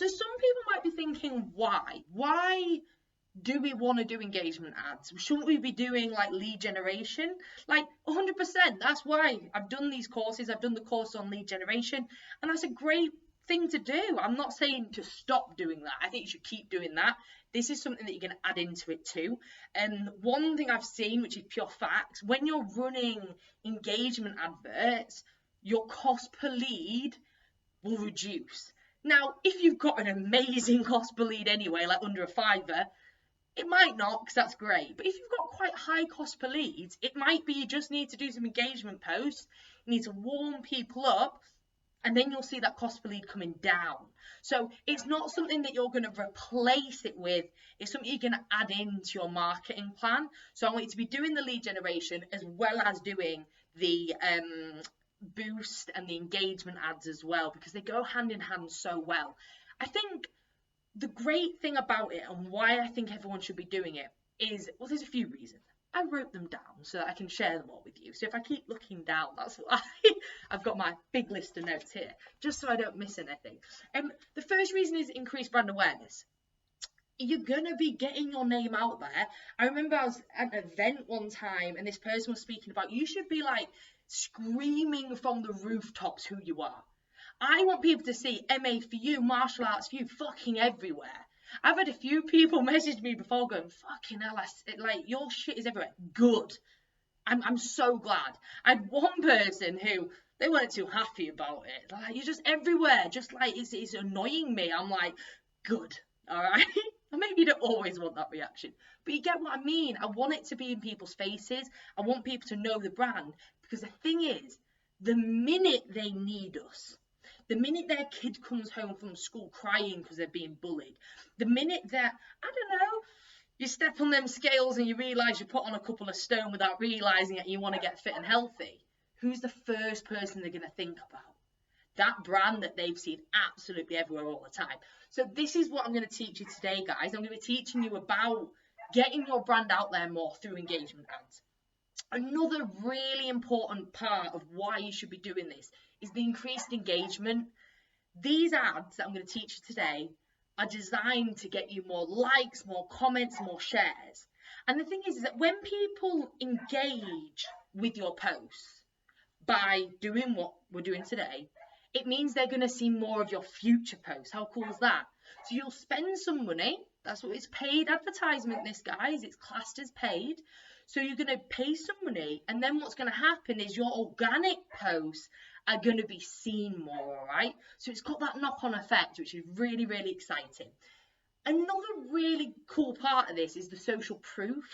So some people might be thinking, why? Why do we want to do engagement ads? Shouldn't we be doing like lead generation? Like 100%. That's why I've done these courses. I've done the course on lead generation, and that's a great thing to do. I'm not saying to stop doing that. I think you should keep doing that. This is something that you're going to add into it too. And one thing I've seen, which is pure facts, when you're running engagement adverts, your cost per lead will reduce. Now, if you've got an amazing cost per lead anyway, like under a $5, it might not, because that's great. But if you've got quite high cost per leads, it might be you just need to do some engagement posts. You need to warm people up, and then you'll see that cost per lead coming down. So it's not something that you're going to replace it with. It's something you're going to add into your marketing plan. So I want you to be doing the lead generation as well as doing the boost and the engagement ads as well, because they go hand in hand so well. I think the great thing about it, and why I think everyone should be doing it, is, well, there's a few reasons. I wrote them down so that I can share them all with you. So if I keep looking down, that's why I've got my big list of notes here, just so I don't miss anything. The first reason is increased brand awareness. You're going to be getting your name out there. I remember I was at an event one time, and this person was speaking about, you should be like screaming from the rooftops who you are. I want people to see MA for you, martial arts for you, fucking everywhere. I've had a few people message me before going, fucking hell, like, your shit is everywhere. Good. I'm so glad. I had one person who, they weren't too happy about it. Like, you're just everywhere. Just like, it's annoying me. I'm like, good. All right. Or maybe you don't always want that reaction, but you get what I mean. I want it to be in people's faces. I want people to know the brand, because the thing is, the minute they need us, the minute their kid comes home from school crying because they're being bullied, the minute that, I don't know, you step on them scales and you realise you put on a couple of stone without realising that you want to get fit and healthy, who's the first person they're going to think about? That brand that they've seen absolutely everywhere all the time. So this is what I'm going to teach you today, guys. I'm going to be teaching you about getting your brand out there more through engagement ads. Another really important part of why you should be doing this is the increased engagement. These ads that I'm going to teach you today are designed to get you more likes, more comments, more shares. And the thing is that when people engage with your posts by doing what we're doing today, it means they're going to see more of your future posts. How cool is that? So you'll spend some money. That's what it's paid advertisement, this, guys. It's classed as paid. So you're going to pay some money, and then what's going to happen is your organic posts are going to be seen more, all right? So it's got that knock-on effect, which is really, really exciting. Another really cool part of this is the social proof.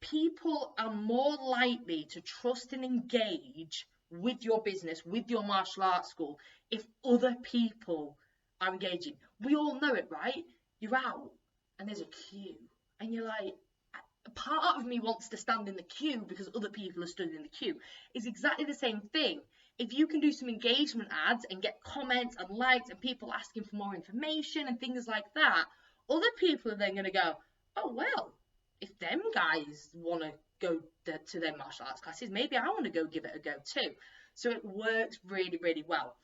People are more likely to trust and engage with your business, with your martial arts school, if other people are engaging. We all know it, right? You're out and there's a queue, and you're like, part of me wants to stand in the queue because other people are stood in the queue. It's exactly the same thing. If you can do some engagement ads and get comments and likes and people asking for more information and things like that, other people are then going to go, oh, well, if them guys want to go to their martial arts classes, maybe I want to go give it a go too. So it works really, really well.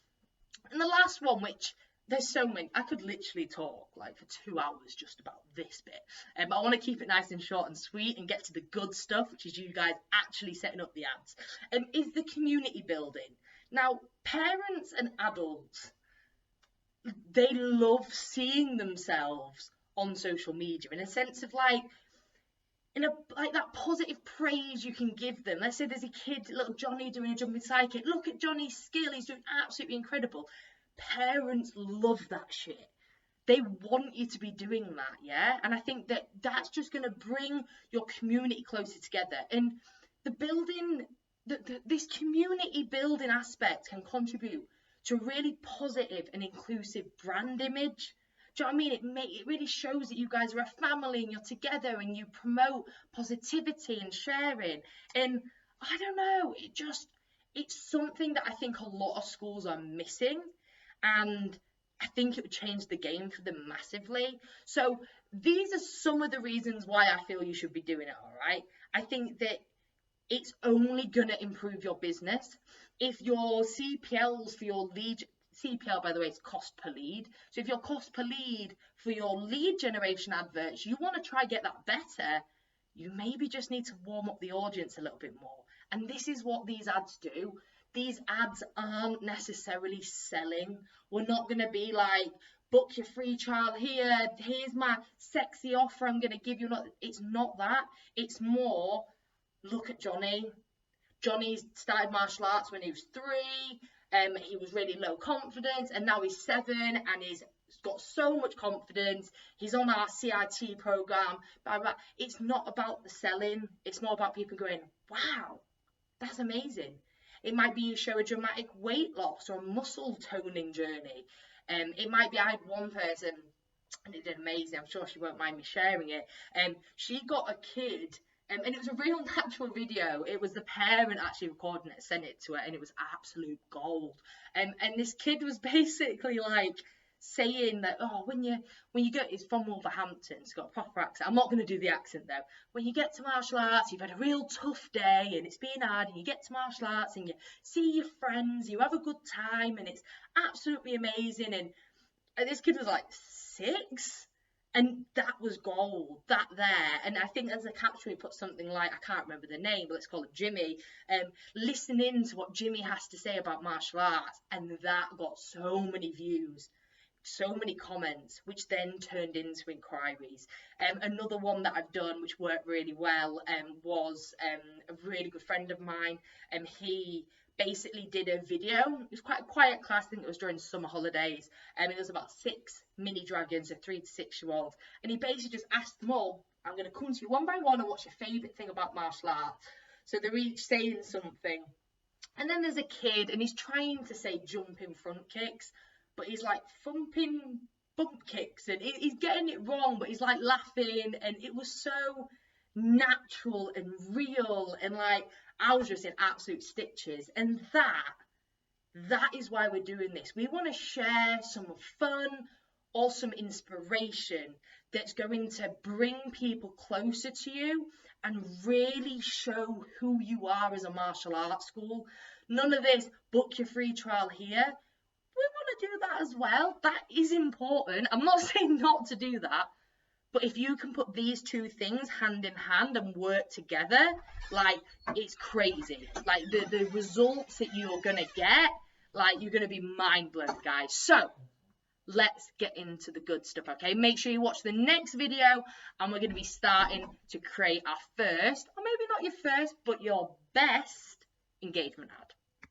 And the last one, which there's so many, I could literally talk like for 2 hours just about this bit. But I want to keep it nice and short and sweet and get to the good stuff, which is you guys actually setting up the ads. Is the community building. Now, parents and adults, they love seeing themselves on social media in a sense of like, like that positive praise you can give them. Let's say there's a kid, little Johnny, doing a jumping sidekick. Look at Johnny's skill. He's doing absolutely incredible. Parents love that shit. They want you to be doing that, yeah? And I think that that's just going to bring your community closer together. And the building, this community building aspect can contribute to a really positive and inclusive brand image. Do you know what I mean? It really shows that you guys are a family and you're together and you promote positivity and sharing. And I don't know, it's something that I think a lot of schools are missing. And I think it would change the game for them massively. So these are some of the reasons why I feel you should be doing it, all right? I think that it's only going to improve your business. If your CPLs for your lead CPL, by the way, is cost per lead. So if your cost per lead for your lead generation adverts, you want to try get that better, you maybe just need to warm up the audience a little bit more. And this is what these ads do. These ads aren't necessarily selling. We're not going to be like, book your free trial here, here's my sexy offer I'm going to give you. It's not that. It's more, look at Johnny. Johnny started martial arts when he was 3. He was really low confidence, and now he's 7 and he's got so much confidence. He's on our CIT program. Blah, blah. It's not about the selling. It's more about people going, wow, that's amazing. It might be you show a dramatic weight loss or a muscle toning journey. It might be, I had one person, and it did amazing. I'm sure she won't mind me sharing it. She got a kid, and it was a real natural video. It was the parent actually recording it, sent it to her, and it was absolute gold. And this kid was basically like saying that, oh, when you go, it's from Wolverhampton, it's got a proper accent. I'm not going to do the accent though. When you get to martial arts, you've had a real tough day and it's been hard, and you get to martial arts and you see your friends, you have a good time, and it's absolutely amazing. And this kid was like 6, and that was gold, that there. And I think as a caption we put something like, I can't remember the name, but let's call it Jimmy, listening to what Jimmy has to say about martial arts, and that got so many views, so many comments, which then turned into inquiries. Another one that I've done which worked really well was a really good friend of mine. He basically did a video. It was quite a quiet class. I think it was during summer holidays. It was about 6 mini dragons, so 3 to 6 year olds, and he basically just asked them all, I'm going to come to you one by one and what's your favourite thing about martial arts. So they're each saying something, and then there's a kid and he's trying to say jumping front kicks, but he's like thumping bump kicks, and he's getting it wrong, but he's like laughing, and it was so natural and real, and like I was just in absolute stitches. And that is why we're doing this. We want to share some fun or some inspiration that's going to bring people closer to you and really show who you are as a martial arts school. None of this book your free trial here. We want to do that as well. That is important. I'm not saying not to do that, but if you can put these 2 things hand in hand and work together, like, it's crazy. Like the results that you're gonna get, like, you're gonna be mind blown, guys. So let's get into the good stuff, okay? Make sure you watch the next video, and we're gonna be starting to create our first, or maybe not your first, but your best engagement ad.